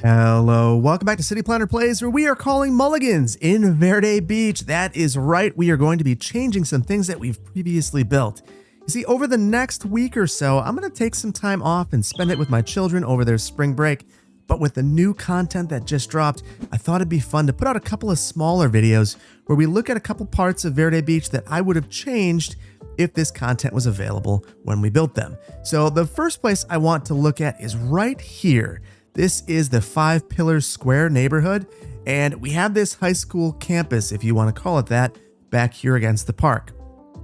Hello, welcome back to City Planner Plays, where we are calling Mulligans in Verde Beach. That is right, we are going to be changing some things that we've previously built. You see, over the next week or so, I'm going to take some time off and spend it with my children over their spring break. But with the new content that just dropped, I thought it'd be fun to put out a couple of smaller videos where we look at a couple parts of Verde Beach that I would have changed if this content was available when we built them. So the first place I want to look at is right here. This is the 5 Pillars Square neighborhood, and we have this high school campus, if you want to call it that, back here against the park.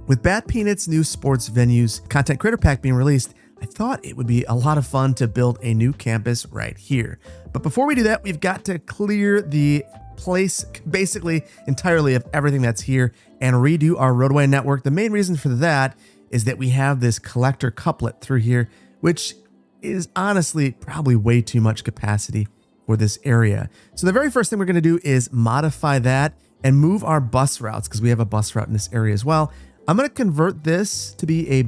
With Bat Peanut's new sports venues content creator pack being released, I thought it would be a lot of fun to build a new campus right here. But before we do that, we've got to clear the place basically entirely of everything that's here and redo our roadway network. The main reason for that is that we have this collector couplet through here, which is honestly probably way too much capacity for this area. So the very first thing we're going to do is modify that and move our bus routes, because we have a bus route in this area as well. I'm going to convert this to be a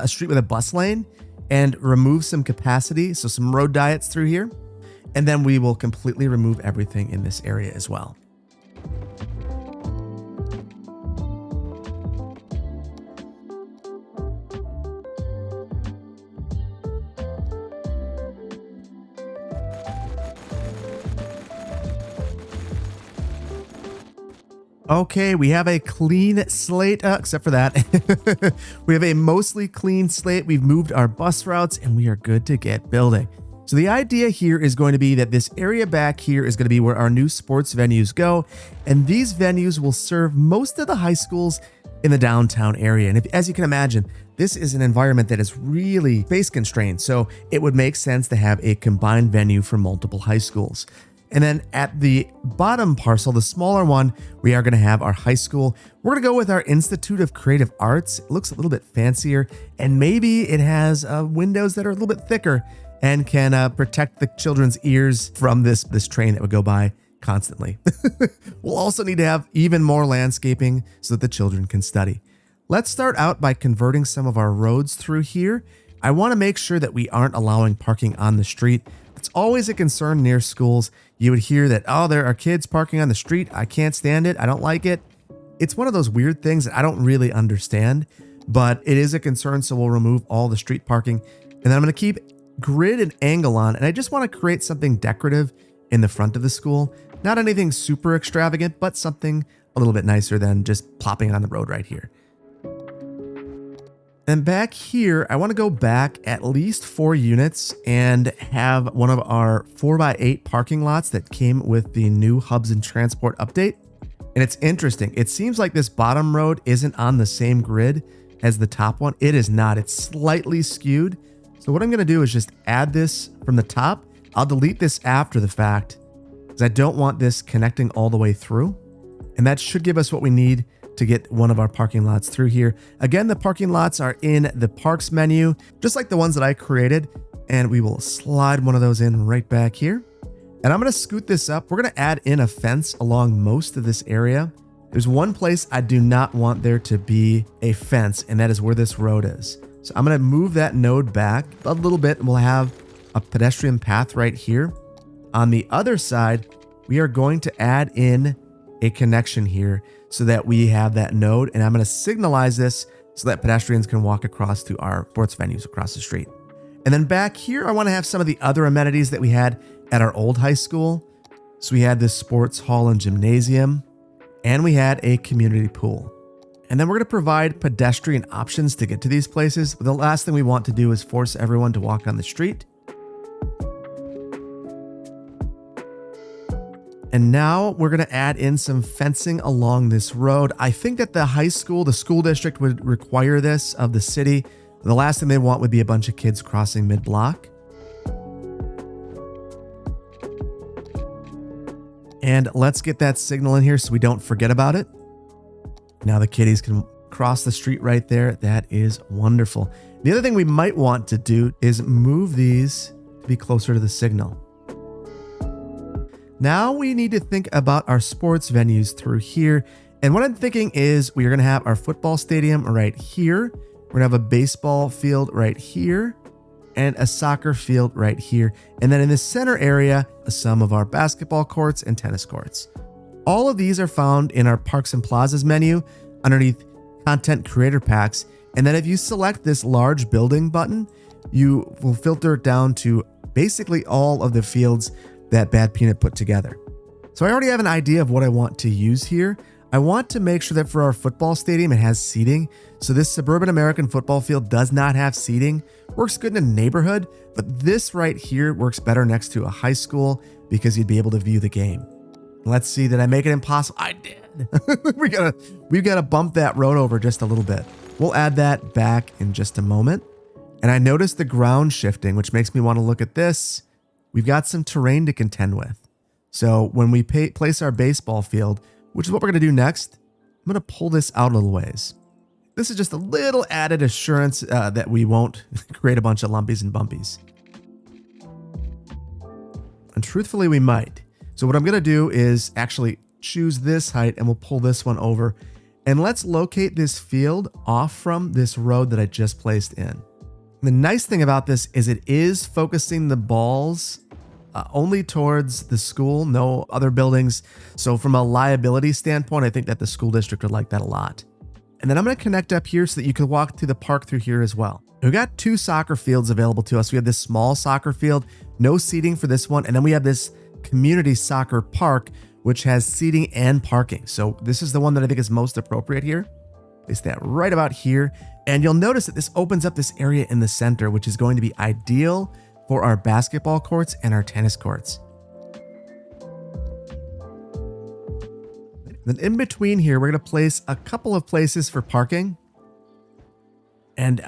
street with a bus lane and remove some capacity, so some road diets through here. And then we will completely remove everything in this area as well. Okay, we have a clean slate, except for that. We have a mostly clean slate. We've moved our bus routes and we are good to get building. So the idea here is going to be that this area back here is going to be where our new sports venues go. And these venues will serve most of the high schools in the downtown area. And as you can imagine, this is an environment that is really space constrained. So it would make sense to have a combined venue for multiple high schools. And then at the bottom parcel, the smaller one, we are going to have our high school. We're going to go with our Institute of Creative Arts. It looks a little bit fancier, and maybe it has windows that are a little bit thicker and can protect the children's ears from this train that would go by constantly. We'll also need to have even more landscaping so that the children can study. Let's start out by converting some of our roads through here. I want to make sure that we aren't allowing parking on the street. It's always a concern near schools. You would hear that, oh, there are kids parking on the street. I can't stand it. I don't like it. It's one of those weird things that I don't really understand, but it is a concern. So we'll remove all the street parking. And then I'm going to keep grid and angle on. And I just want to create something decorative in the front of the school. Not anything super extravagant, but something a little bit nicer than just plopping it on the road right here. And back here, I want to go back at least 4 units and have one of our 4x8 parking lots that came with the new Hubs and Transport update. And it's interesting. It seems like this bottom road isn't on the same grid as the top one. It is not. It's slightly skewed. So what I'm going to do is just add this from the top. I'll delete this after the fact because I don't want this connecting all the way through. And that should give us what we need to get one of our parking lots through here. Again, the parking lots are in the parks menu, just like the ones that I created. And we will slide one of those in right back here. And I'm going to scoot this up. We're going to add in a fence along most of this area. There's one place I do not want there to be a fence, and that is where this road is. So I'm going to move that node back a little bit, and we'll have a pedestrian path right here. On the other side, we are going to add in a connection here so that we have that node, and I'm going to signalize this so that pedestrians can walk across to our sports venues across the street. And then back here, I want to have some of the other amenities that we had at our old high school. So we had this sports hall and gymnasium, and we had a community pool. And then we're going to provide pedestrian options to get to these places. But the last thing we want to do is force everyone to walk on the street. And now we're going to add in some fencing along this road. I think that the high school, the school district would require this of the city. The last thing they want would be a bunch of kids crossing mid-block. And let's get that signal in here so we don't forget about it. Now the kiddies can cross the street right there. That is wonderful. The other thing we might want to do is move these to be closer to the signal. Now we need to think about our sports venues through here. And what I'm thinking is we are going to have our football stadium right here. We're going to have a baseball field right here. and a soccer field right here. And then in the center area, some of our basketball courts and tennis courts. All of these are found in our Parks and Plazas menu underneath Content Creator Packs. And then if you select this large building button, you will filter it down to basically all of the fields that Bad Peanut put together. So I already have an idea of what I want to use here. I want to make sure that for our football stadium, it has seating. So this suburban American football field does not have seating. Works good in a neighborhood, but this right here works better next to a high school because you'd be able to view the game. Let's see, did I make it impossible? I did. We've got to bump that road over just a little bit. We'll add that back in just a moment. And I noticed the ground shifting, which makes me want to look at this. We've got some terrain to contend with. So when we place our baseball field, which is what we're going to do next, I'm going to pull this out a little ways. This is just a little added assurance that we won't create a bunch of lumpies and bumpies. And truthfully, we might. So what I'm going to do is actually choose this height and we'll pull this one over. And let's locate this field off from this road that I just placed in. The nice thing about this is it is focusing the balls only towards the school, no other buildings. So from a liability standpoint, I think that the school district would like that a lot. And then I'm going to connect up here so that you can walk to the park through here as well. We've got 2 soccer fields available to us. We have this small soccer field, no seating for this one. And then we have this community soccer park, which has seating and parking. So this is the one that I think is most appropriate here. Place that right about here. And you'll notice that this opens up this area in the center, which is going to be ideal for our basketball courts and our tennis courts. Then in between here, we're going to place a couple of places for parking. And,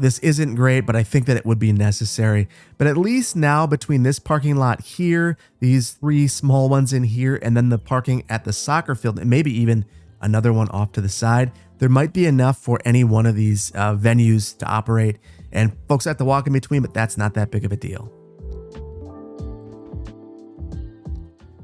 this isn't great, but I think that it would be necessary. But at least now between this parking lot here, these 3 small ones in here, and then the parking at the soccer field, and maybe even another one off to the side, there might be enough for any one of these venues to operate. And folks have to walk in between, but that's not that big of a deal.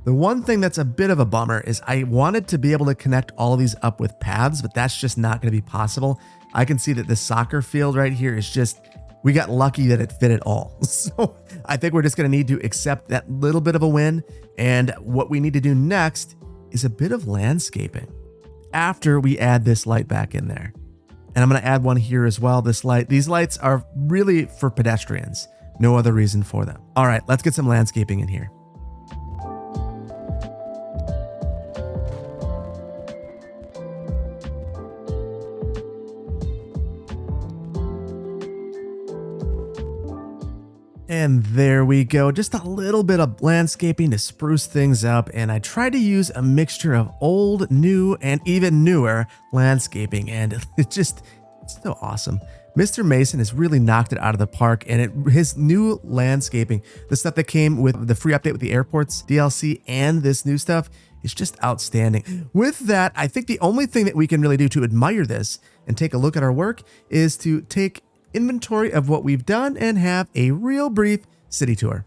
The one thing that's a bit of a bummer is I wanted to be able to connect all of these up with paths, but that's just not going to be possible. I can see that the soccer field right here is just, we got lucky that it fit it all. So I think we're just going to need to accept that little bit of a win. And what we need to do next is a bit of landscaping after we add this light back in there. And I'm going to add one here as well. These lights are really for pedestrians. No other reason for them. All right, let's get some landscaping in here. And there we go. Just a little bit of landscaping to spruce things up. And I tried to use a mixture of old, new, and even newer landscaping. And it's so awesome. Mr. Mason has really knocked it out of the park. And his new landscaping, the stuff that came with the free update with the airports DLC and this new stuff, is just outstanding. With that, I think the only thing that we can really do to admire this and take a look at our work is to take inventory of what we've done and have a real brief city tour.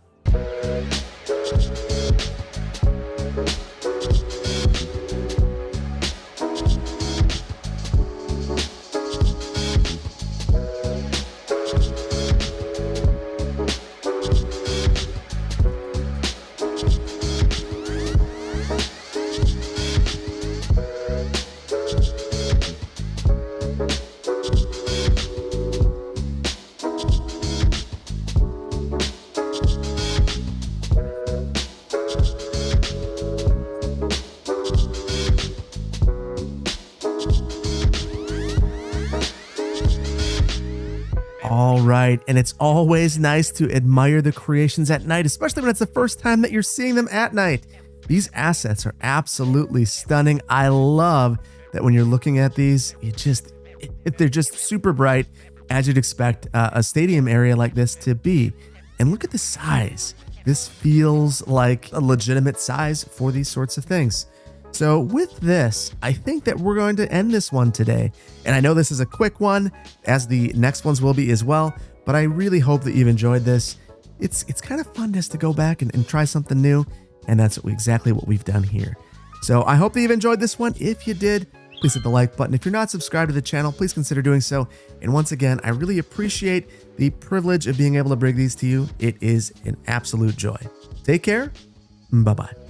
All right, and it's always nice to admire the creations at night, especially when it's the first time that you're seeing them at night. These assets are absolutely stunning. I love that when you're looking at these, they're just super bright, as you'd expect a stadium area like this to be. And look at the size. This feels like a legitimate size for these sorts of things. So with this, I think that we're going to end this one today. And I know this is a quick one, as the next ones will be as well, but I really hope that you've enjoyed this. It's kind of fun just to go back and try something new, and that's exactly what we've done here. So I hope that you've enjoyed this one. If you did, please hit the like button. If you're not subscribed to the channel, please consider doing so. And once again, I really appreciate the privilege of being able to bring these to you. It is an absolute joy. Take care. Bye-bye.